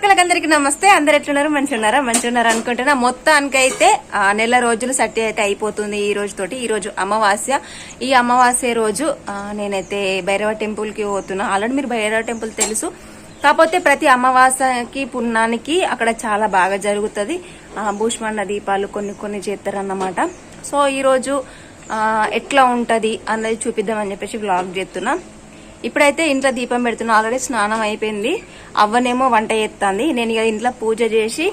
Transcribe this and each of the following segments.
అక్కలకందరికి నమస్తే. అందరు ఎట్లున్నారు? మంచిగా ఉన్నారు అనుకుంటున్నా. మొత్తానికైతే నెల రోజులు సట్టి అయితే అయిపోతుంది ఈ రోజు తోటి. ఈ రోజు అమావాస్య. ఈ అమావాస్య రోజు నేనైతే భైరవ టెంపుల్ కి పోతున్నా. ఆల్రెడీ మీరు భైరవ టెంపుల్ తెలుసు, కాకపోతే ప్రతి అమావాస్యకి పుణ్యానికి అక్కడ చాలా బాగా జరుగుతుంది. భూష్మాండ దీపాలు కొన్ని చేస్తారన్నమాట. సో ఈ రోజు ఎట్లా ఉంటది అన్నది చూపిద్దామని చెప్పేసి వ్లాగ్ చేస్తున్నా. ఇప్పుడైతే ఇంట్లో దీపం పెడుతున్నా. ఆల్రెడీ స్నానం అయిపోయింది. అవ్వనేమో వంట చేస్తుంది. నేను ఇక ఇంట్లో పూజ చేసి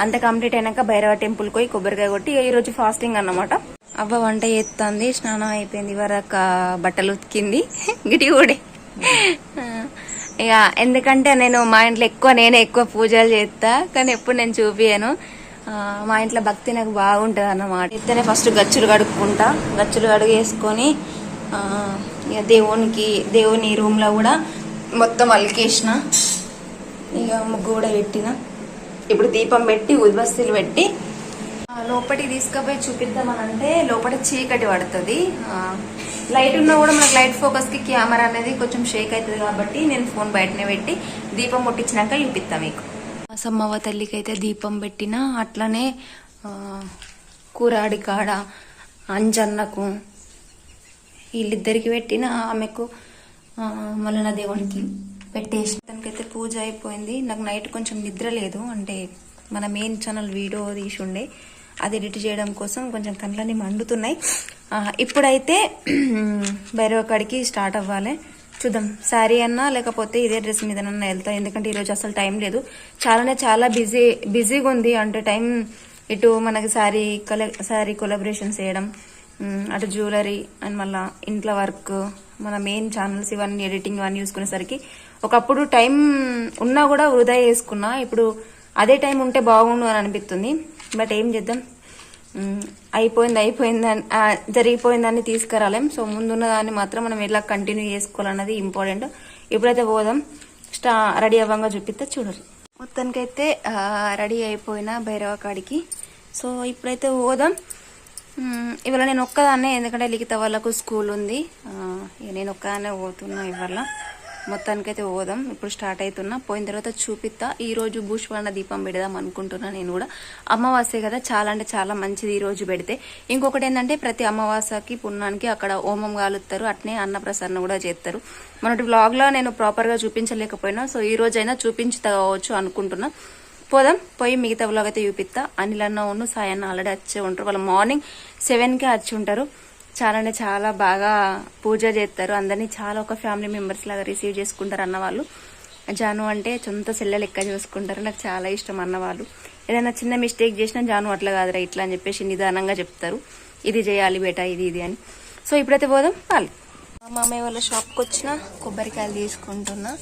అంత కంప్లీట్ అయినాక భైరవ టెంపుల్ పోయి కొబ్బరికాయ కొట్టి ఈ రోజు ఫాస్టింగ్ అన్నమాట. అవ్వ వంట చేస్తుంది, స్నానం అయిపోయింది, వరక బట్టలు ఉతికింది, గిటి కూడా. ఇక ఎందుకంటే నేను మా ఇంట్లో నేనే ఎక్కువ పూజలు చేస్తా, కానీ ఎప్పుడు నేను చూపియను. మా ఇంట్లో భక్తి నాకు బాగుంటుంది అన్నమాట. ఇతనే ఫస్ట్ గచ్చులు కడుక్కుంటా. గచ్చులు కడుగేసుకొని ఇక దేవుని రూమ్ లో కూడా మొత్తం అలికేసిన. ఇక ముగ్గు కూడా పెట్టిన. ఇప్పుడు దీపం పెట్టి ఉద్బస్తీలు పెట్టి లోపలికి తీసుకుపోయి చూపిద్దామని అంటే లోపల చీకటి పడుతుంది. లైట్ ఉన్నా కూడా మనకు లైట్ ఫోకస్ కి కెమెరా అనేది కొంచెం షేక్ అవుతుంది కాబట్టి నేను ఫోన్ బయటనే పెట్టి దీపం ముట్టించినాక చూపిస్తా మీకు. సమ్మవ్వ తల్లికి అయితే దీపం పెట్టిన. అట్లనే కూరాడి కాడ అంజన్నకు వీళ్ళిద్దరికి పెట్టిన. ఆమెకు మల్లన దేవునికి పెట్టేసి తనకైతే పూజ అయిపోయింది. నాకు నైట్ కొంచెం నిద్ర లేదు, అంటే మన మెయిన్ ఛానల్ వీడియో తీసి ఉండే అది ఎడిట్ చేయడం కోసం కొంచెం కళ్ళని మండుతున్నాయి. ఇప్పుడైతే భైరవ కాడికి స్టార్ట్ అవ్వాలి. చూద్దాం, శారీ అన్నా లేకపోతే ఇదే డ్రెస్ మీదనన్నా వెళ్తా. ఎందుకంటే ఈరోజు అసలు టైం లేదు. చాలా బిజీగా ఉంది. అంటే టైం ఇటు మనకి శారీ కొలాబరేషన్స్ చేయడం, అటు జ్యువెలరీ అండ్ మళ్ళా ఇంట్లో వర్క్, మన మెయిన్ ఛానల్స్ ఇవన్నీ ఎడిటింగ్ ఇవన్నీ చూసుకునేసరికి ఒకప్పుడు టైం ఉన్నా కూడా వృధా చేసుకున్నా. ఇప్పుడు అదే టైం ఉంటే బాగుండు అని అనిపిస్తుంది. బట్ ఏం చేద్దాం, జరిగిపోయిందాన్ని తీసుకురాలేం. సో ముందున్న దాన్ని మాత్రం మనం ఎలా కంటిన్యూ చేసుకోవాలన్నది ఇంపార్టెంట్. ఇప్పుడైతే పోదాం. రెడీ అవ్వంగా చూపిస్తే చూడరు. మొత్తానికైతే రెడీ అయిపోయిన భైరవ కాడికి. సో ఇప్పుడైతే పోదాం. ఇవాళ నేను ఒక్కదాన్నే, ఎందుకంటే లిఖిత వాళ్ళకు స్కూల్ ఉంది. నేను ఒక్కదాన్నే పోతున్నా ఇవాళ. మొత్తానికైతే పోదాం. ఇప్పుడు స్టార్ట్ అవుతున్నా. పోయిన తర్వాత చూపిస్తా. ఈ రోజు భూష్మాండ దీపం పెడదాం అనుకుంటున్నా. నేను కూడా అమావాస్య కదా, చాలా అంటే చాలా మంచిది ఈ రోజు పెడితే. ఇంకొకటి ఏంటంటే ప్రతి అమావాస్యకి పుణ్యానికి అక్కడ హోమం కాలుస్తారు, అట్నే అన్నప్రసరణ కూడా చేస్తారు. మొన్నటి వ్లాగ్ లో నేను ప్రాపర్ గా చూపించలేకపోయినా, సో ఈ రోజైనా చూపించవచ్చు అనుకుంటున్నా. పోదాం. పోయి మిగతా వ్లాగ్ అయితే చూపిస్తా. అనిల్ అన్న ఉన్న సాయన్న ఆల్రెడీ వచ్చి ఉంటారు. వాళ్ళు మార్నింగ్ 7కే వచ్చి ఉంటారు. చాలా అంటే చాలా బాగా పూజ చేస్తారు. అందరినీ చాలా ఒక ఫ్యామిలీ మెంబర్స్ లాగా రిసీవ్ చేసుకుంటారు అన్నవాళ్ళు. జాను అంటే సొంత చెల్లె లెక్క చూసుకుంటారు. నాకు చాలా ఇష్టం అన్నవాళ్ళు. ఏదైనా చిన్న మిస్టేక్ చేసినా జాను అట్లా కాదురా ఇట్లా అని చెప్పేసి నిదానంగా చెప్తారు. ఇది చేయాలి బేటా, ఇది అని. సో ఇప్పుడైతే పోదాం. పాలు మా అమ్మాయి వాళ్ళ షాప్కి వచ్చిన కొబ్బరికాయలు తీసుకుంటున్నా.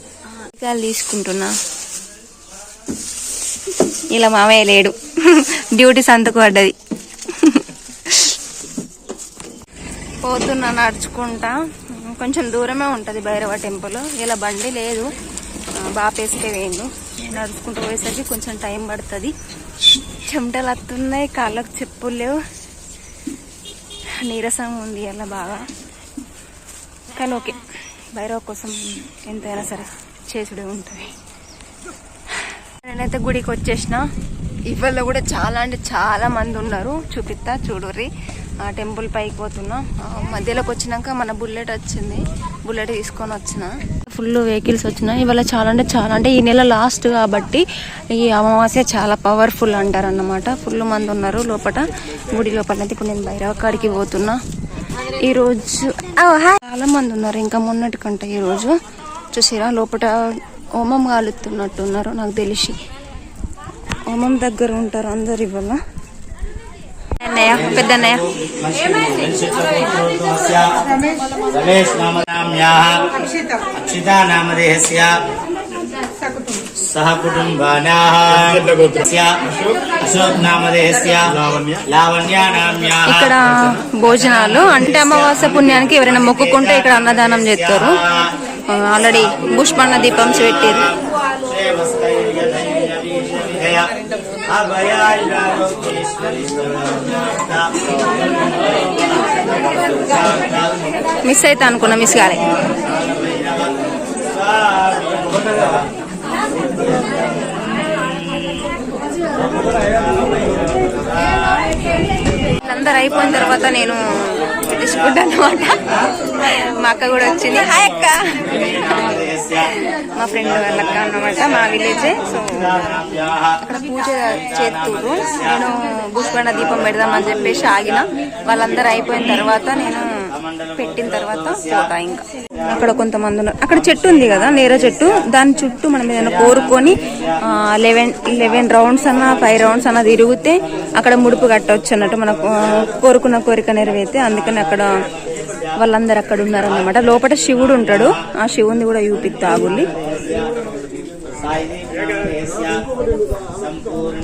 ఇలా మామయ్య లేడు, డ్యూటీ సంతకు పడ్డది. పోతున్నా నడుచుకుంటా. కొంచెం దూరమే ఉంటుంది భైరవ టెంపుల్. ఇలా బండి లేదు, బాపేసుకే వేయండు. నడుచుకుంటూ పోయేసరికి కొంచెం టైం పడుతుంది. చెమటలు వస్తున్నాయి, కాళ్ళకు చెప్పులు లేవు, నీరసం ఉంది అలా బాగా. కానీ ఓకే, భైరవ కోసం ఎంతైనా సరే చేసుడే ఉంటుంది. నేనైతే గుడికి వచ్చేసిన. ఇవాళ కూడా చాలా అంటే చాలా మంది ఉన్నారు. చూపిస్తా చూడుర్రి. టెంపుల్ పైకి పోతున్నా. మధ్యలోకి వచ్చినాక మన బుల్లెట్ వచ్చింది. బుల్లెట్ తీసుకొని వచ్చిన. ఫుల్ వెహికల్స్ వచ్చినాయి. ఇవాళ చాలా అంటే ఈ నెల లాస్ట్ కాబట్టి ఈ అమావాస్య చాలా పవర్ఫుల్ అంటారు అన్నమాట. ఫుల్ మంది ఉన్నారు లోపల, గుడి లోపల. ఇప్పుడు నేను భైరవ కాడికి పోతున్నా. ఈరోజు చాలా మంది ఉన్నారు, ఇంకా మొన్నటి కంటే ఈరోజు. చూసిరా లోపల హోమం కాలుతున్నట్టున్నారు. నాకు తెలిసి హోమం దగ్గర ఉంటారు అందరు ఇవాళ. పెద్దన్నయ్య ఇక్కడ భోజనాలు అంటే అమావాస్య పుణ్యానికి ఎవరైనా మొక్కుకుంటే ఇక్కడ అన్నదానం చేస్తారు. ఆల్రెడీ భూష్మాండ దీపంస్ పెట్టారు. మిస్ అయితే అనుకున్నా, మిస్ కాలే. అయిపోయిన తర్వాత నేను తీసుకుంటాను అనమాట. మా అక్క కూడా వచ్చింది. హాయ్ అక్క. మా ఫ్రెండ్ వాళ్ళ అక్క అన్నమాట, మా విలేజే. సో అక్కడ పూజ చేస్తున్నారు. నేను పుష్పణ దీపం పెడదామని చెప్పేసి ఆగిన. వాళ్ళందరూ అయిపోయిన తర్వాత నేను పెట్టిన తర్వాత పోతా. ఇంకా అక్కడ కొంతమంది ఉన్నారు. అక్కడ చెట్టు ఉంది కదా, నేర చెట్టు, దాని చుట్టూ మనం ఏదైనా కోరుకొని 11 రౌండ్స్ అన్న 5 రౌండ్స్ అన్న తిరిగితే అక్కడ ముడుపు కట్టవచ్చు అన్నట్టు, మనకు కోరుకున్న కోరిక నెరవేరితే. అందుకని అక్కడ వాళ్ళందరూ అక్కడ ఉన్నారన్నమాట. లోపల శివుడు ఉంటాడు, ఆ శివుని కూడా చూపిస్తా ఆగుల్లి.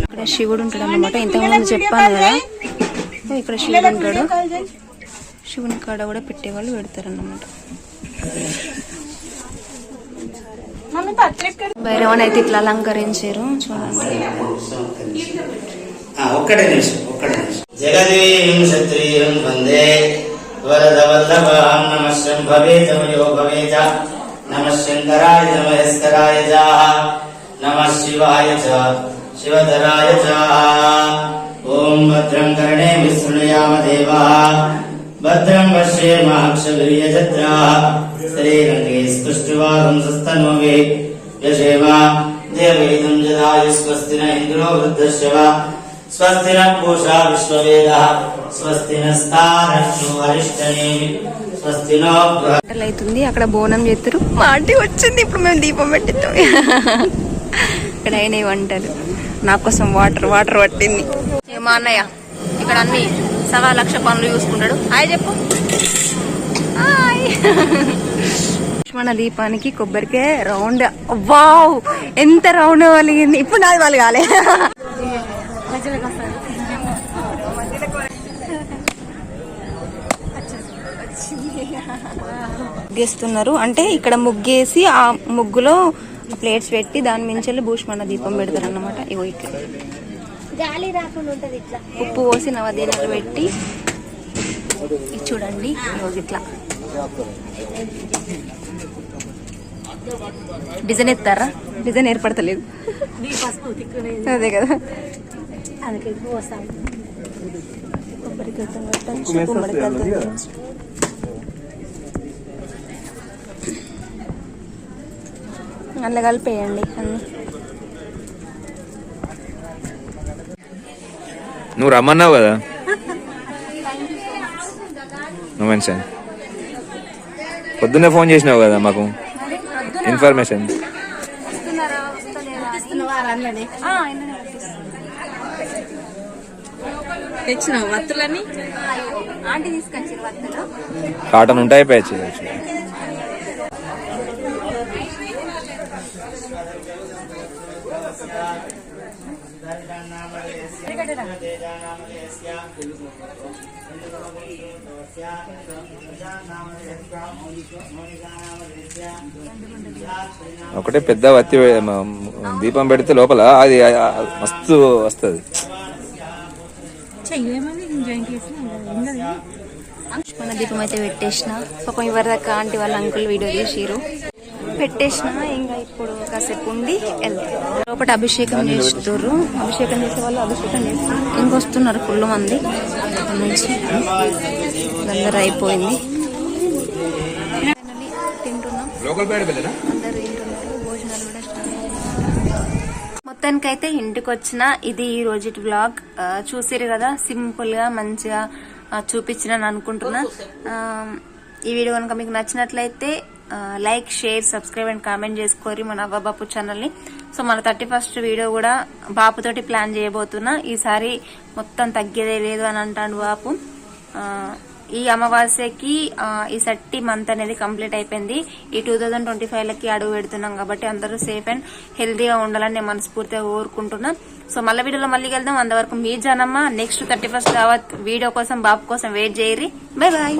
ఇక్కడ శివుడు ఉంటాడు అన్నమాట. ఇంతకుముందు చెప్పాను కదా, ఇక్కడ శివుడు ఉంటాడు. శివుని కాడ కూడా పెట్టేవాళ్ళు పెడతారన్నమాట. భైరవన్ అయితే ఇట్లా అలంకరించారు చూడండి. జగదీం క్షత్రియం వందే వరద వల్లభాం నమః శంభవే తమయో భవేజ నమః శంకరాయ నమస్కరాయ జ నమః శివాయ చ శివధరాయ చ. ఓం భద్రం కర్ణే విశృణుయామ దేవాః భద్రం పశ్యేమాక్షభిర్యజత్రాః శ్రీరంగే స్పృష్టువాగం సస్తనోవే యశేమ దేవైదం జదాయు స్వస్తి న ఇంద్రో వృద్ధశ్రవ స్వస్తి న పూషా విశ్వవేదః స్వస్తి నస్తారక్షో అరిష్టనేమి స్వస్తి నో అవుతుంది. అక్కడ బోనం చేస్తారు. మా ఆంటీ వచ్చింది. ఇప్పుడు మేము దీపం పెట్టిస్తాం. ఇక్కడ అయిన వంటలు నా కోసం వాటర్ పట్టింది. మా అన్నయ్య ఇక్కడ అన్ని 1,00,000 పనులు చూసుకుంటాడు. హాయ్ చెప్పు. హాయ్. లక్ష్మణ దీపానికి కొబ్బరికే రౌండ్. వావ్, ఎంత రౌండ్ వలిగింది. ఇప్పుడు నాది వాళ్ళు కాలే. ముగ్గేస్తున్నారు అంటే ఇక్కడ ముగ్గేసి ఆ ముగ్గులో ప్లేట్స్ పెట్టి దాని మించెల్లి భూష్మణ దీపం పెడతారు అన్నమాట. ఇగో ఇక్కడ గాలి రాకుండా ఉంటది. ఇట్లా ఉప్పు పోసి నవదీనాలు పెట్టి చూడండి. ఇట్లా డిజైన్ ఎత్తారా? డిజైన్ ఏర్పడతలేదు. అదే కదా. అందులో కలిపేయండి అన్ని. నువ్వు రమ్మన్నావు కదా నువ్వు మెన్షన్ పొద్దున్నే ఫోన్ చేసినావు కదా మాకు ఇన్ఫర్మేషన్. తెచ్చినావు వత్తులని? ఆంటీ తీసుకొచ్చి వత్తులు కాటన్ ఉంటాయి ప్యాచ్. ఒకటే పెద్ద వత్తి దీపం పెడితే లోపల అది మస్తు వస్తుంది. మన దీపం అయితే పెట్టేసిన. పాపం ఇవరిదాకా ఆంటీ వాళ్ళ అంకుల్ వీడియో తీసిరు. పెట్టేసిన. ఇంకా ఇప్పుడు కాసేపు ఉండి వెళ్తారు. లోపల అభిషేకం చేస్తున్నారు. అభిషేకం చేసే వాళ్ళు అభిషేకం చేస్తారు. ఇంకొస్తున్నారు ఫుల్ మంది నుంచి. అందరూ అయిపోయింది. తింటున్నాం. అందరూ తింటున్నారు. భోజనాలు కూడా మొత్తానికైతే ఇంటికి వచ్చిన. ఇది ఈ రోజు వ్లాగ్. చూసారు కదా, సింపుల్ గా మంచిగా చూపించిన అనుకుంటున్నా. ఈ వీడియో కనుక మీకు నచ్చినట్లయితే like, share, subscribe and comment చేసుకోరి మన అవ్వబాపు ఛానల్ని. సో మన 31st వీడియో కూడా బాపుతోటి ప్లాన్ చేయబోతున్నా. ఈసారి మొత్తం తగ్గేదే లేదు అని అంటాడు బాపు. ఈ అమావాస్యకి ఈ 30 మంత్ అనేది కంప్లీట్ అయిపోయింది. ఈ 2025 అడుగు పెడుతున్నాం కాబట్టి అందరూ సేఫ్ అండ్ హెల్తీగా ఉండాలని నేను మనస్ఫూర్తిగా కోరుకుంటున్నా. సో మళ్ళీ వీడియోలో మళ్ళీ వెళ్దాం. అంతవరకు మీ జనమ్మ. నెక్స్ట్ 31st వీడియో కోసం బాపు కోసం వెయిట్ చేయరి. Bye bye.